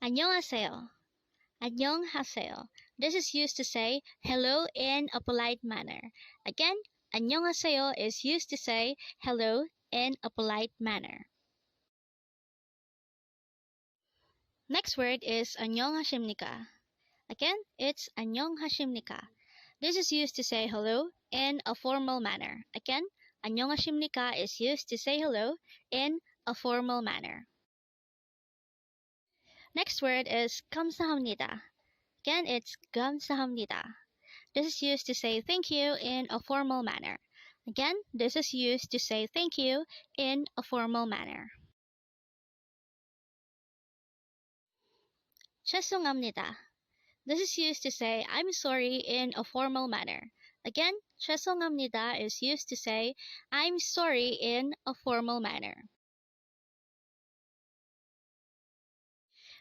안녕하세요. 안녕하세요. This is used to say hello in a polite manner. Again, 안녕하세요 is used to say hello in a polite manner. Next word is 안녕하십니까. Again, it's 안녕하십니까. This is used to say hello in a formal manner. Again, 안녕하십니까 is used to say hello in a formal manner. Next word is 감사합니다. Again, it's 감사합니다. This is used to say thank you in a formal manner. Again, this is used to say thank you in a formal manner. 죄송합니다. This is used to say I'm sorry in a formal manner. Again, 죄송합니다 is used to say I'm sorry in a formal manner.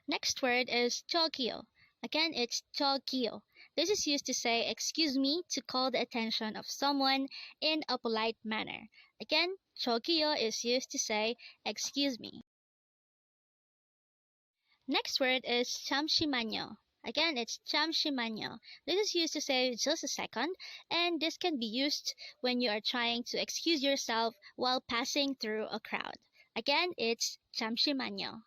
Next word is 저기요. Again, it's 저기요. This is used to say excuse me to call the attention of someone in a polite manner. Again, 저기요 is used to say excuse me. Next word is 잠시만요. Again, it's 잠시만요. This is used to say just a second, and this can be used when you are trying to excuse yourself while passing through a crowd. Again, it's 잠시만요.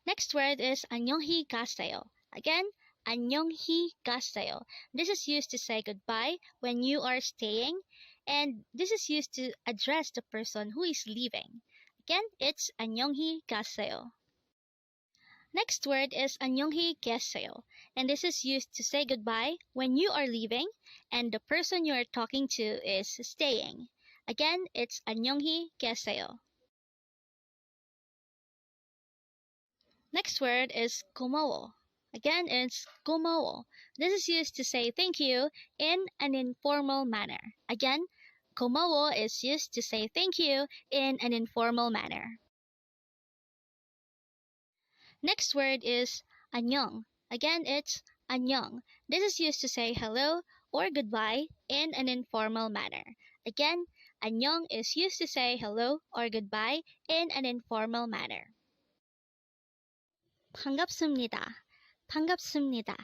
Next word is 안녕히 가세요. Again, 안녕히 가세요. This is used to say goodbye when you are staying, and this is used to address the person who is leaving. Again, it's 안녕히 가세요. Next word is 안녕히 계세요, and this is used to say goodbye when you are leaving and the person you are talking to is staying. Again, it's 안녕히 계세요. Next word is 고마워. Again, it's 고마워. This is used to say thank you in an informal manner. Again, 고마워 is used to say thank you in an informal manner. Next word is 안녕. Again, it's 안녕. This is used to say hello or goodbye in an informal manner. Again, 안녕 is used to say hello or goodbye in an informal manner. 반갑습니다. 반갑습니다.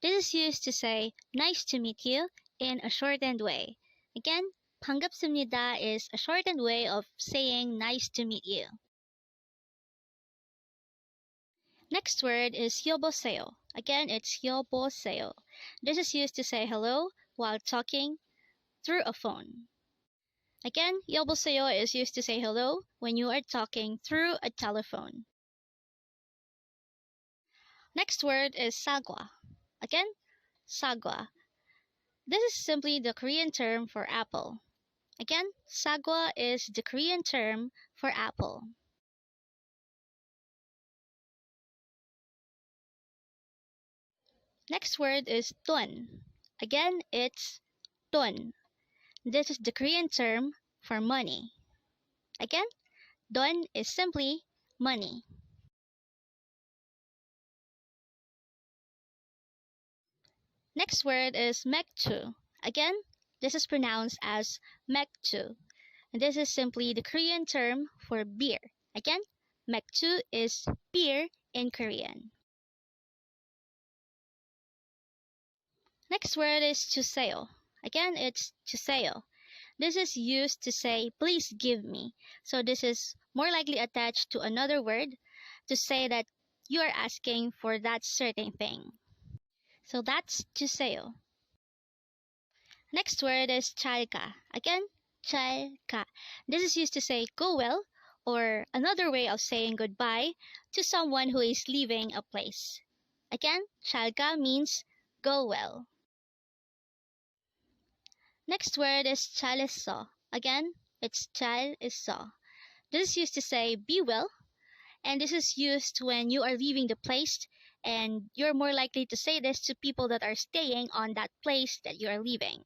This is used to say nice to meet you in a shortened way. Again, 반갑습니다 is a shortened way of saying nice to meet you. Next word is 여보세요. Again, it's 여보세요. This is used to say hello while talking through a phone. Again, 여보세요 is used to say hello when you are talking through a telephone. Next word is 사과. Again, 사과. This is simply the Korean term for apple. Again, 사과 is the Korean term for apple. Next word is 돈. Again, it's 돈. This is the Korean term for money. Again, 돈 is simply money. Next word is 맥주. Again, this is pronounced as 맥주. This is simply the Korean term for beer. Again, 맥주 is beer in Korean. Next word is 주세요. Again, it's 주세요. This is used to say, please give me. So this is more likely attached to another word to say that you are asking for that certain thing. So that's 주세요. Next word is 잘 가. Again, 잘 가. This is used to say go well, or another way of saying goodbye to someone who is leaving a place. Again, 잘 가 means go well. Next word is 잘했어. Again, it's 잘했어. This is used to say be well, and this is used when you are leaving the place, and you're more likely to say this to people that are staying on that place that you are leaving.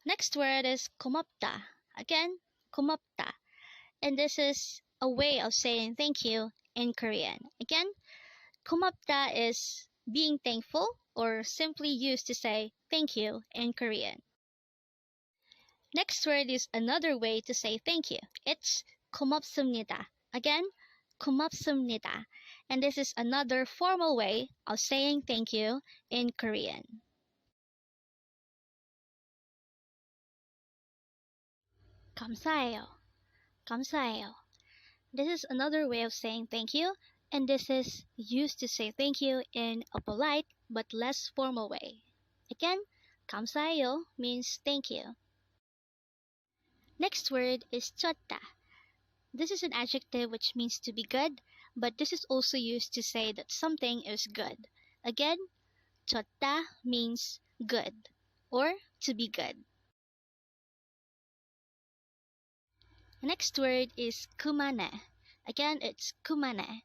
Next word is 고맙다. Again, 고맙다. And this is a way of saying thank you in Korean. Again, 고맙다 is being thankful, or simply used to say thank you in Korean. Next word is another way to say thank you. It's 고맙습니다. Again, 고맙습니다. And this is another formal way of saying thank you in Korean. 감사해요. 감사해요. This is another way of saying thank you, and this is used to say thank you in a polite but less formal way. Again, 감사해요 means thank you. Next word is 좋다. This is an adjective which means to be good, but this is also used to say that something is good. Again, 좋다 means good or to be good. Next word is 그만해. Again, it's 그만해.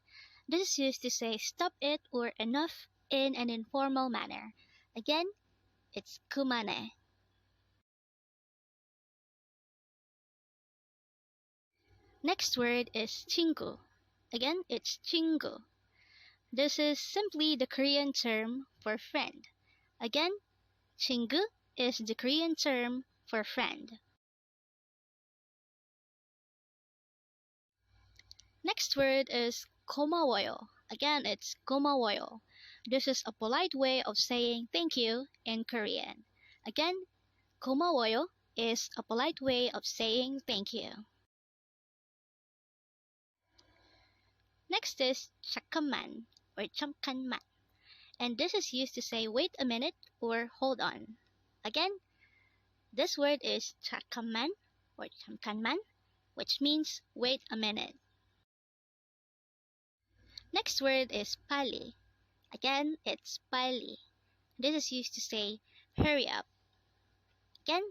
This is used to say stop it or enough in an informal manner. Again, it's 그만해. Next word is 친구. Again, it's 친구. This is simply the Korean term for friend. Again, 친구 is the Korean term for friend. Next word is 고마워요. Again, it's 고마워요. This is a polite way of saying thank you in Korean. Again, 고마워요 is a polite way of saying thank you. Next is 잠깐만 or 잠깐만. And this is used to say wait a minute or hold on. Again, this word is 잠깐만 or 잠깐만, which means wait a minute. Next word is 빨리. Again, it's 빨리. This is used to say hurry up. Again,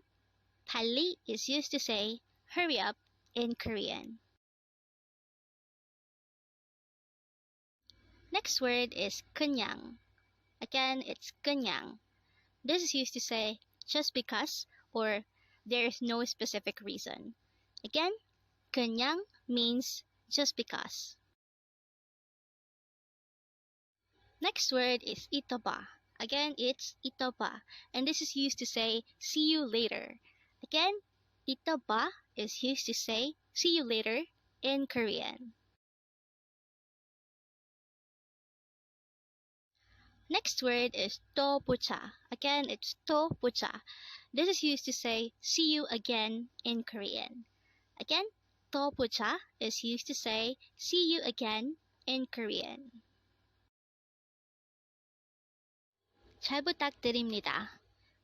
빨리 is used to say hurry up in Korean. Next word is 그냥. Again, it's 그냥. This is used to say just because or there is no specific reason. Again, 그냥 means just because. Next word is ito ba. Again, it's ito ba, and this is used to say see you later. Again, ito ba is used to say see you later in Korean. Next word is 또 보자. Again, it's 또 보자. This is used to say see you again in Korean. Again, 또 보자 is used to say see you again in Korean. 잘 부탁드립니다.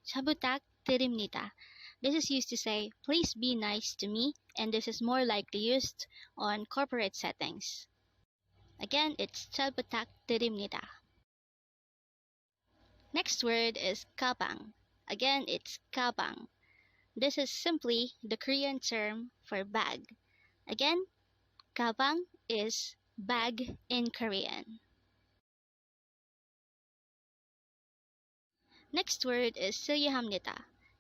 잘 부탁드립니다. This is used to say please be nice to me, and this is more likely used on corporate settings. Again, it's 잘 부탁드립니다. Next word is 가방. Again, it's 가방. This is simply the Korean term for bag. Again, 가방 is bag in Korean. Next word is 실례합니다,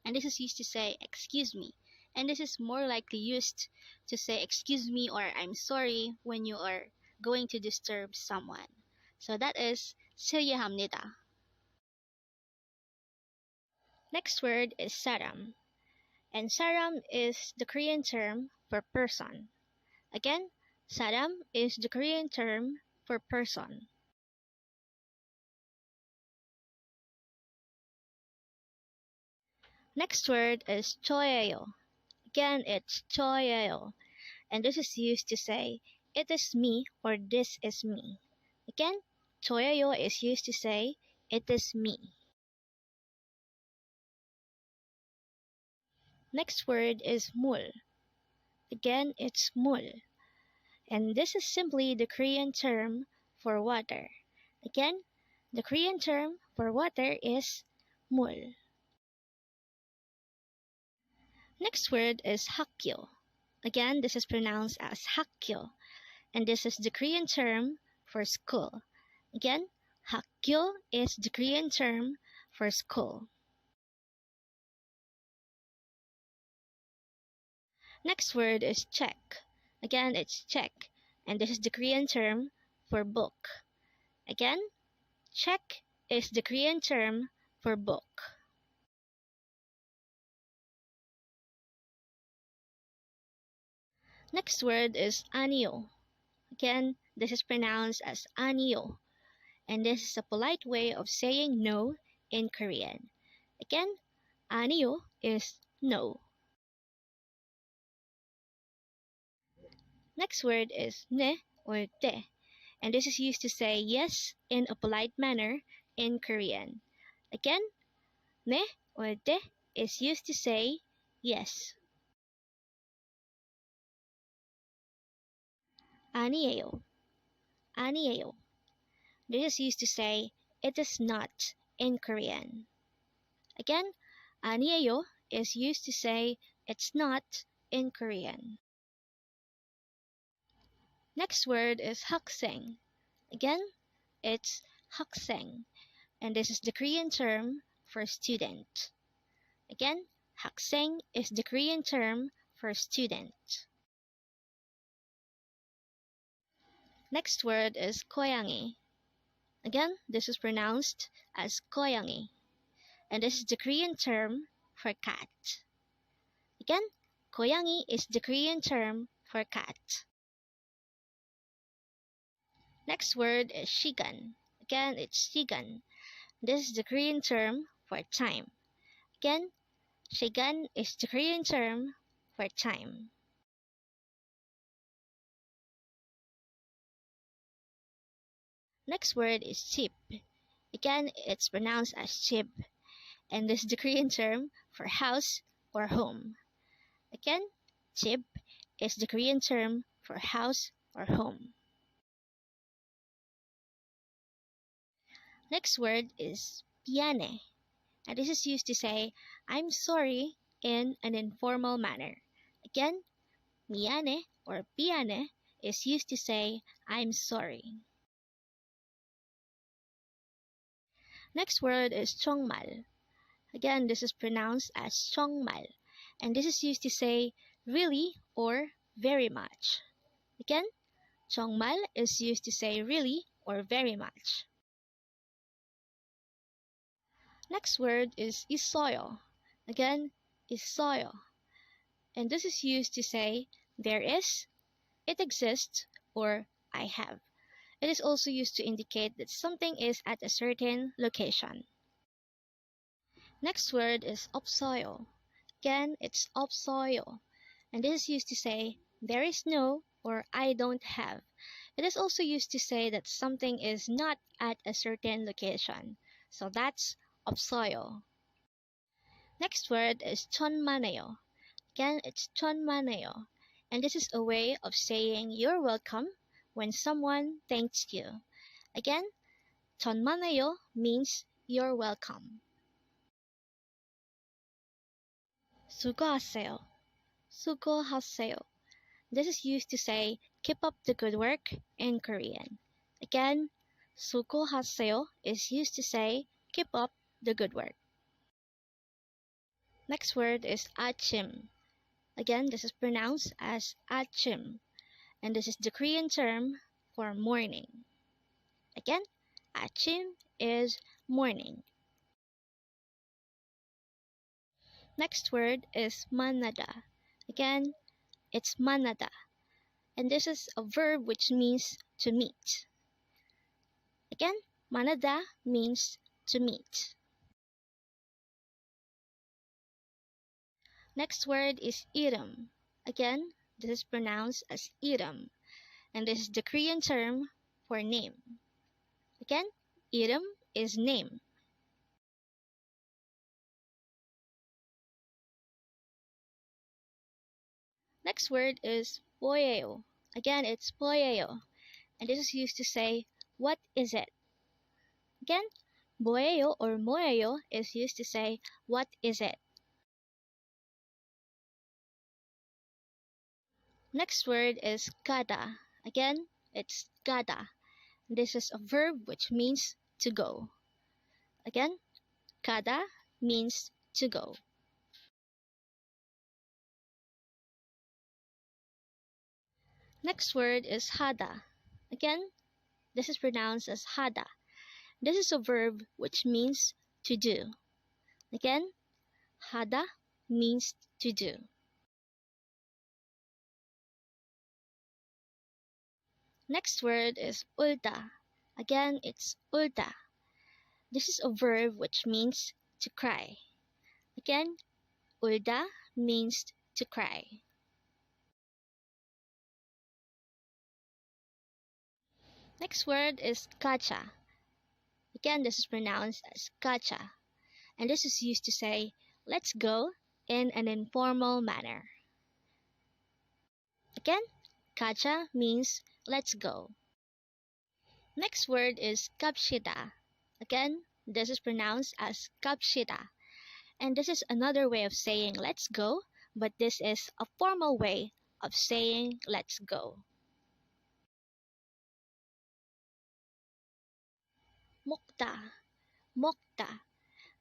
and this is used to say excuse me, and this is more likely used to say excuse me or I'm sorry when you are going to disturb someone. So that is 실례합니다. Next word is 사람, and 사람 is the Korean term for person. Again, 사람 is the Korean term for person. Next word is 좋아요. Again, it's 좋아요, and this is used to say it is me or this is me. Again, 좋아요 is used to say it is me. Next word is 물. Again, it's 물, and this is simply the Korean term for water. Again, the Korean term for water is 물. Next word is 학교. Again, this is pronounced as 학교, and this is the Korean term for school. Again, 학교 is the Korean term for school. Next word is check. Again, it's check, and this is the Korean term for book. Again, check is the Korean term for book. Next word is 아니요. Again, this is pronounced as 아니요, and this is a polite way of saying no in Korean. Again, 아니요 is no. Next word is 네 or 네, and this is used to say yes in a polite manner in Korean. Again, 네 or 네 is used to say yes. 아니에요, 아니에요. This is used to say it is not in Korean. Again, 아니에요 is used to say it's not in Korean. Next word is 학생. Again, it's 학생, and this is the Korean term for student. Again, 학생 is the Korean term for student. Next word is 고양이. Again, this is pronounced as 고양이, and this is the Korean term for cat. Again, 고양이 is the Korean term for cat. Next word is 시간. Again, it's 시간. This is the Korean term for time. Again, 시간 is the Korean term for time. Next word is 집. Again, it's pronounced as 집, and this is the Korean term for house or home. Again, 집 is the Korean term for house or home. Next word is 미안해, and this is used to say I'm sorry in an informal manner. Again, 미안해 or 미안해 is used to say I'm sorry. Next word is 정말. Again, this is pronounced as 정말, and this is used to say really or very much. Again, 정말 is used to say really or very much. Next word is 있어요. Again, 있어요, and this is used to say there is, it exists, or I have. It is also used to indicate that something is at a certain location. Next word is 없어요. Again, it's 없어요, and this is used to say there is no or I don't have. It is also used to say that something is not at a certain location. So that's 없어요. Next word is 천만에요. Again, it's 천만에요, and this is a way of saying you're welcome when someone thanks you. Again, 천만에요 means you're welcome. 수고하세요. 수고하세요. This is used to say keep up the good work in Korean. Again, 수고하세요 is used to say keep up the good work. Next word is 아침. Again, this is pronounced as 아침, and this is the Korean term for morning. Again, 아침 is morning. Next word is 만나다. Again, it's 만나다, and this is a verb which means to meet. Again, 만나다 means to meet. Next word is 이름. Again, this is pronounced as 이름, and this is the Korean term for name. Again, 이름 is name. Next word is 뭐예요. Again, it's 뭐예요, and this is used to say what is it. Again, 뭐예요 or 뭐예요 is used to say what is it. Next word is 가다. Again, it's 가다. This is a verb which means to go. Again, 가다 means to go. Next word is 하다. Again, this is pronounced as 하다. This is a verb which means to do. Again, 하다 means to do. Next word is ulta. Again, it's ulta. This is a verb which means to cry. Again, ulda means to cry. Next word is kacha. Again, this is pronounced as kacha. And this is used to say, let's go in an informal manner. Again, kacha means let's go. Next word is kapshita. Again, this is pronounced as kapshita. And this is another way of saying let's go, but this is a formal way of saying let's go. Mokta. Mokta.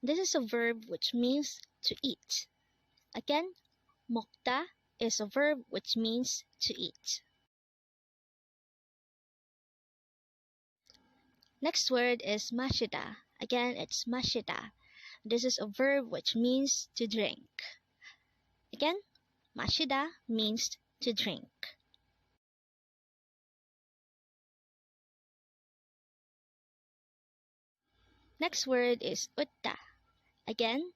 This is a verb which means to eat. Again, mokta is a verb which means to eat. Next word is mashita. Again, it's mashita. This is a verb which means to drink. Again, mashita means to drink. Next word is utta. Again,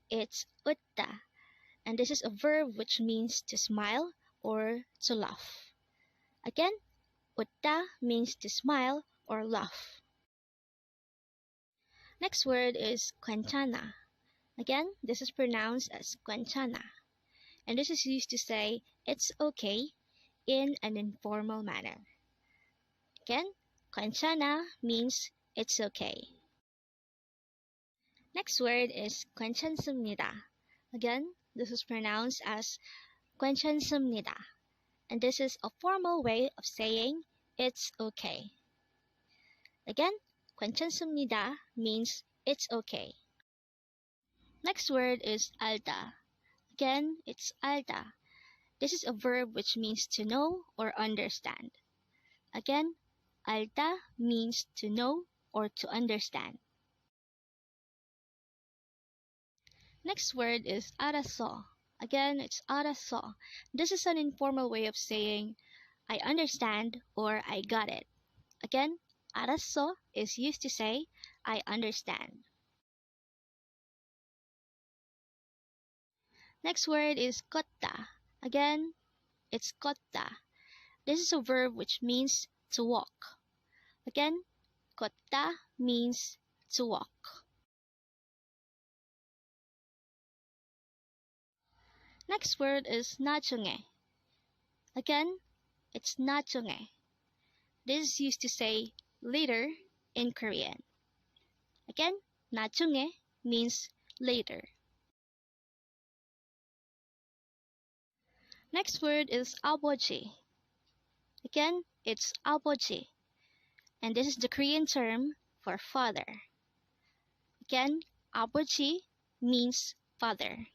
it's utta. And this is a verb which means to smile or to laugh. Again, utta means to smile or laugh. Next word is quenchana. Again, this is pronounced as quenchana. And this is used to say it's okay in an informal manner. Again, quenchana means it's okay. Next word is 괜찮습니다. Again, this is pronounced as 괜찮습니다. And this is a formal way of saying it's okay. Again, 괜찮습니다 means it's okay. Next word is alta. Again, it's alta. This is a verb which means to know or understand. Again, alta means to know or to understand. Next word is 알았어. Again, it's 알았어. This is an informal way of saying I understand or I got it. Again, 알았어 is used to say I understand. Next word is 걷다. Again, it's 걷다. This is a verb which means to walk. Again, 걷다 means to walk. Next word is 나중에. Again, it's 나중에. This is used to say later in Korean. Again, 나중에 means later. Next word is 아버지. Again, it's 아버지. And this is the Korean term for father. Again, 아버지 means father.